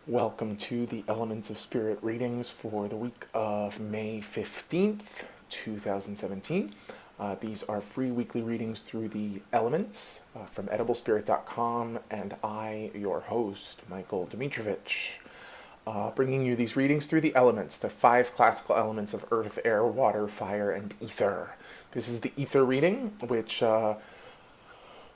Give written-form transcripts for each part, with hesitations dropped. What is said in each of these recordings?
Welcome to the Elements of Spirit readings for the week of May 15th, 2017. These are free weekly readings through the elements from ediblespirit.com, and I, your host, Michael Domitrovich, bringing you these readings through the elements, the 5 classical elements of earth, air, water, fire, and ether. This is the ether reading,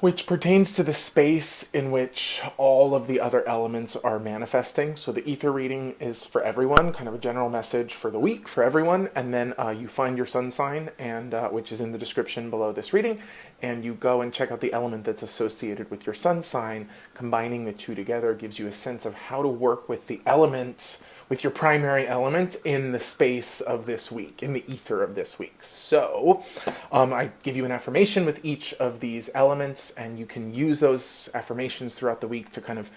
which pertains to the space in which all of the other elements are manifesting. So the ether reading is for everyone, kind of a general message for the week for everyone, and then you find your sun sign, and which is in the description below this reading, and you go and check out the element that's associated with your sun sign. Combining the two together gives you a sense of how to work with the element, with your primary element in the space of this week, in the ether of this week. So I give you an affirmation with each of these elements, and you can use those affirmations throughout the week to kind of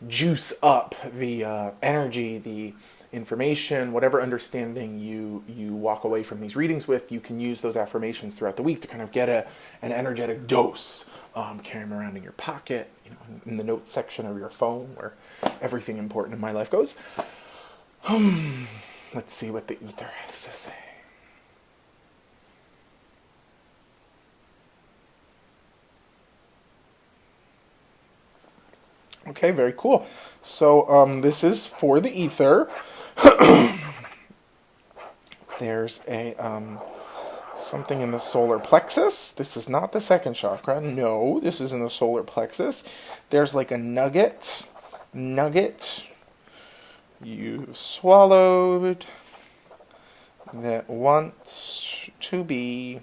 juice up the energy, the information, whatever understanding you walk away from these readings with. You can use those affirmations throughout the week to kind of get an energetic dose. Carry them around in your pocket, in the notes section of your phone, where everything important in my life goes. Let's see what the ether has to say. Okay, very cool. So this is for the ether. There's a something in the solar plexus. This is not the second chakra. No, this is in the solar plexus. There's like a nugget. You swallowed that wants to be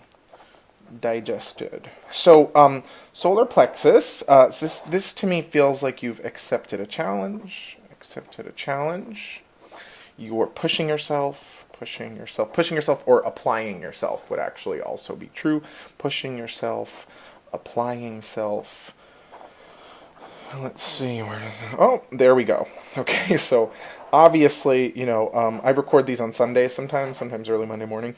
digested. So, solar plexus, this to me feels like you've accepted a challenge. You're pushing yourself, or applying yourself would actually also be true. Pushing yourself, applying self. Let's see, where is it? Oh, there we go. Okay, so obviously, I record these on Sundays sometimes early Monday morning.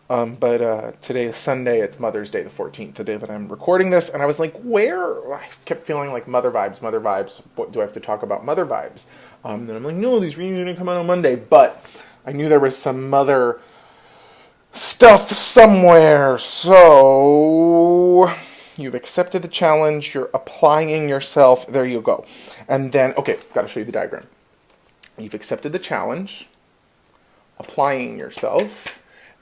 But today is Sunday, it's Mother's Day the 14th, the day that I'm recording this, and I was like, I kept feeling like mother vibes, what do I have to talk about mother vibes? Then I'm like, no, these readings are going to come out on Monday, but I knew there was some mother stuff somewhere, so you've accepted the challenge, you're applying yourself, there you go. And then, okay, got to show you the diagram. You've accepted the challenge, applying yourself,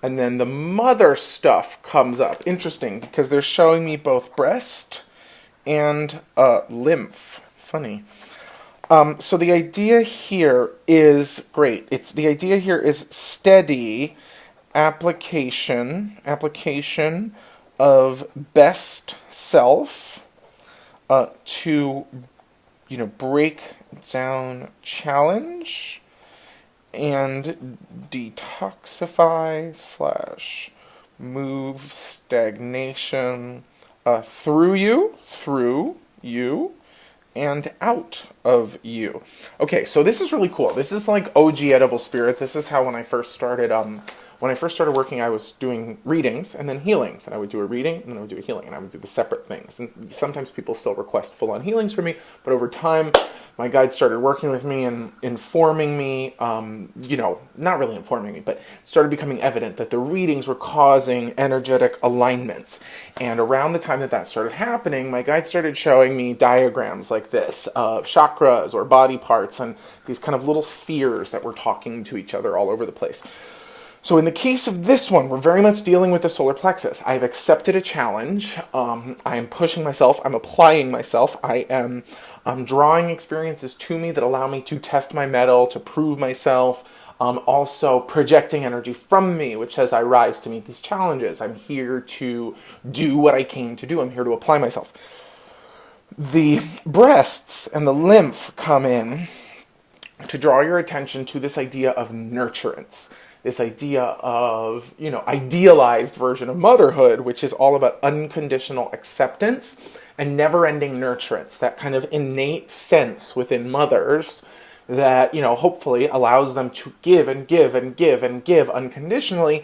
and then the mother stuff comes up. Interesting, because they're showing me both breast and lymph. Funny. So the idea here is great. The idea here is steady application of best self to, break down challenge and detoxify / move stagnation through you and out of you. Okay, so this is really cool. This is like OG Edible Spirit. This is how when I first started working, I was doing readings and then healings. And I would do a reading and then I would do a healing, and I would do the separate things. And sometimes people still request full-on healings from me, but over time, my guides started working with me and informing me, not really informing me, but started becoming evident that the readings were causing energetic alignments. And around the time that started happening, my guides started showing me diagrams like this of chakras or body parts and these kind of little spheres that were talking to each other all over the place. So in the case of this one, we're very much dealing with the solar plexus. I've accepted a challenge. I am pushing myself. I'm applying myself. I'm drawing experiences to me that allow me to test my mettle, to prove myself. Also projecting energy from me, which says I rise to meet these challenges. I'm here to do what I came to do. I'm here to apply myself. The breasts and the lymph come in to draw your attention to this idea of nurturance. This idea of, idealized version of motherhood, which is all about unconditional acceptance and never-ending nurturance, that kind of innate sense within mothers that, hopefully allows them to give and give and give and give unconditionally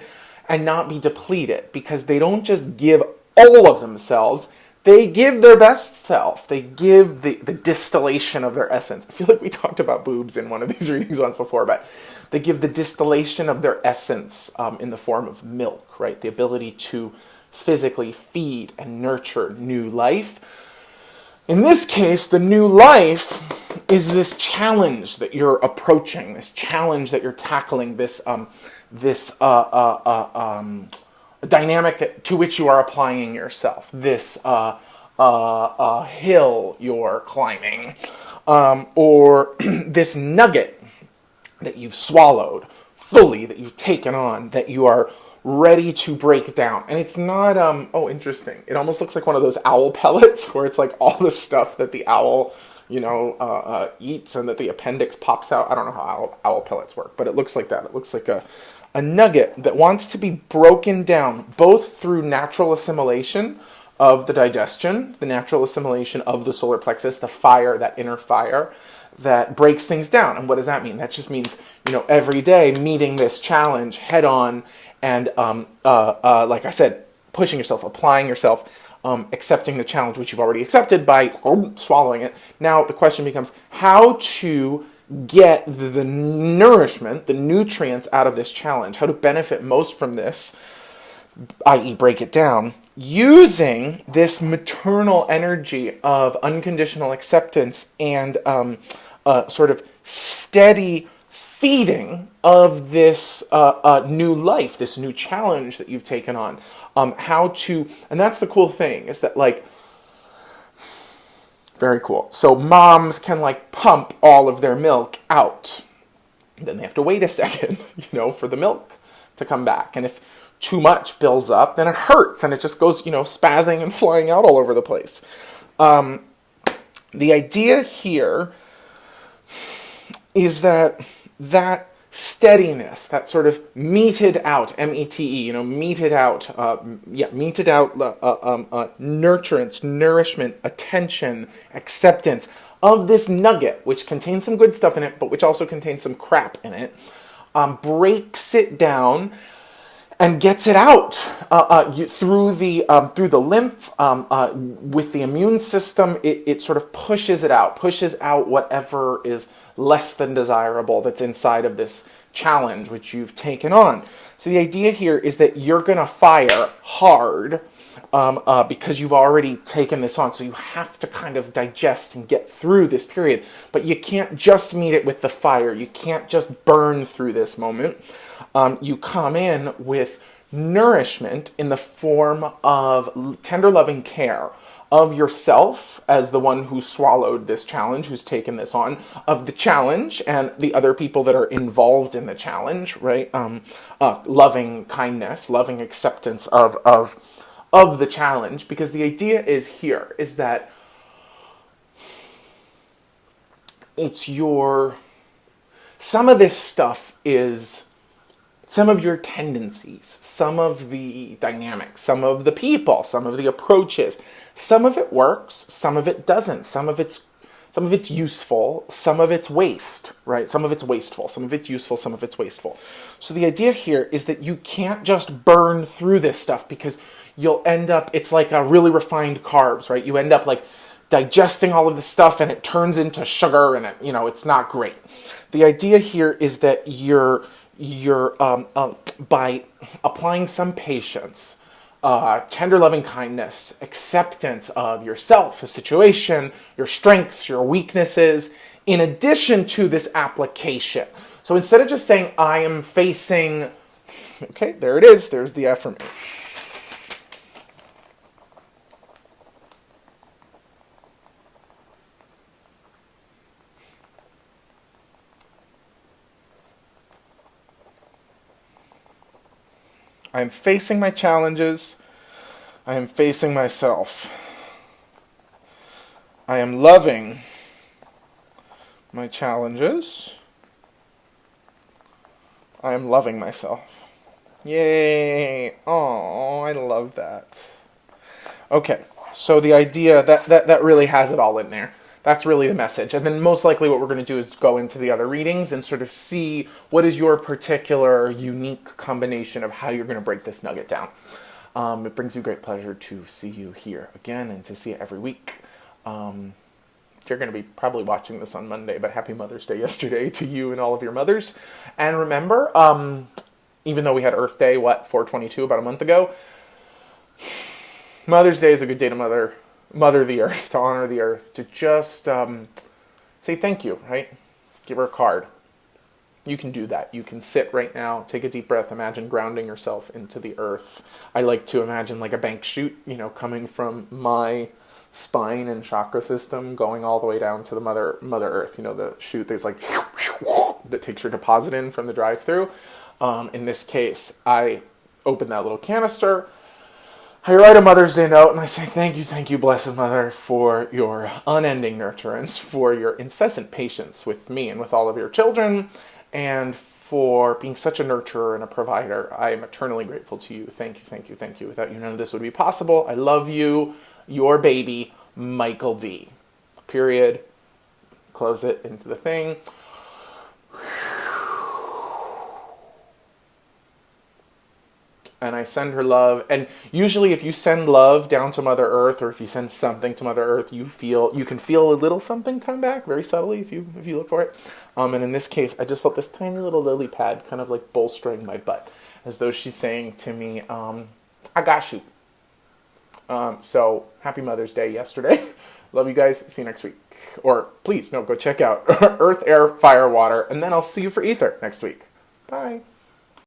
and not be depleted, because they don't just give all of themselves, they give their best self. They give the distillation of their essence. I feel like we talked about boobs in one of these readings once before, but they give the distillation of their essence in the form of milk, right? The ability to physically feed and nurture new life. In this case, the new life is this challenge that you're approaching, this challenge that you're tackling, this dynamic to which you are applying yourself, this hill you're climbing, or this nugget that you've swallowed fully, that you've taken on, that you are ready to break down. And it's not, oh, interesting. It almost looks like one of those owl pellets where it's like all the stuff that the owl, eats and that the appendix pops out. I don't know how owl pellets work, but it looks like that. It looks like a nugget that wants to be broken down both through natural assimilation of the digestion, the natural assimilation of the solar plexus, the fire, that inner fire that breaks things down. And what does that mean? That just means, every day meeting this challenge head on and, like I said, pushing yourself, applying yourself, accepting the challenge, which you've already accepted by swallowing it. Now the question becomes how to get the nourishment, the nutrients out of this challenge, how to benefit most from this, i.e. break it down, using this maternal energy of unconditional acceptance and sort of steady feeding of this new life, this new challenge that you've taken on. And that's the cool thing, is that very cool. So moms can pump all of their milk out. Then they have to wait a second, for the milk to come back. And if too much builds up, then it hurts and it just goes, spazzing and flying out all over the place. The idea here is that steadiness, that sort of meted out, M-E-T-E, meted out, nurturance, nourishment, attention, acceptance of this nugget, which contains some good stuff in it, but which also contains some crap in it, breaks it down and gets it out through the lymph, with the immune system. It sort of pushes out whatever is less than desirable that's inside of this challenge which you've taken on. So the idea here is that you're going to fire hard because you've already taken this on. So you have to kind of digest and get through this period. But you can't just meet it with the fire. You can't just burn through this moment. You come in with nourishment in the form of tender, loving care of yourself as the one who swallowed this challenge, who's taken this on, of the challenge and the other people that are involved in the challenge, right? Loving kindness, loving acceptance of the challenge, because the idea is that some of this stuff is some of your tendencies, some of the dynamics, some of the people, some of the approaches. Some of it works, some of it doesn't. Some of it's useful, some of it's waste, right? Some of it's wasteful, some of it's useful, some of it's wasteful. So the idea here is that you can't just burn through this stuff, because you'll end up, it's like a really refined carbs, right? You end up digesting all of this stuff and it turns into sugar and it's not great. The idea here is that you're by applying some patience, tender loving kindness, acceptance of yourself, the situation, your strengths, your weaknesses, in addition to this application. So instead of just saying, I am facing, okay, there it is, there's the affirmation. I am facing my challenges. I am facing myself. I am loving my challenges. I am loving myself. Yay! Oh, I love that. Okay, so the idea that really has it all in there. That's really the message. And then most likely what we're going to do is go into the other readings and sort of see what is your particular unique combination of how you're going to break this nugget down. It brings me great pleasure to see you here again and to see it every week. You're going to be probably watching this on Monday, but happy Mother's Day yesterday to you and all of your mothers. And remember, even though we had Earth Day, 4/22, about a month ago, Mother's Day is a good day to mother the earth, to honor the earth, to just say thank you, right? Give her a card. You can do that. You can sit right now, take a deep breath, imagine grounding yourself into the earth. I like to imagine like a bank chute, coming from my spine and chakra system, going all the way down to the Mother Earth. The chute, there's like that takes your deposit in from the drive-through. In this case, I open that little canister. I write a Mother's Day note and I say, thank you, Blessed Mother, for your unending nurturance, for your incessant patience with me and with all of your children, and for being such a nurturer and a provider. I am eternally grateful to you. Thank you. Without you, none of this would be possible. I love you, your baby, Michael D. Period. Close it into the thing. And I send her love. And usually if you send love down to Mother Earth, or if you send something to Mother Earth, you can feel a little something come back very subtly if you look for it. And in this case, I just felt this tiny little lily pad kind of like bolstering my butt, as though she's saying to me, I got you. So happy Mother's Day yesterday. Love you guys. See you next week. Or please, no, go check out Earth, Air, Fire, Water, and then I'll see you for Ether next week. Bye.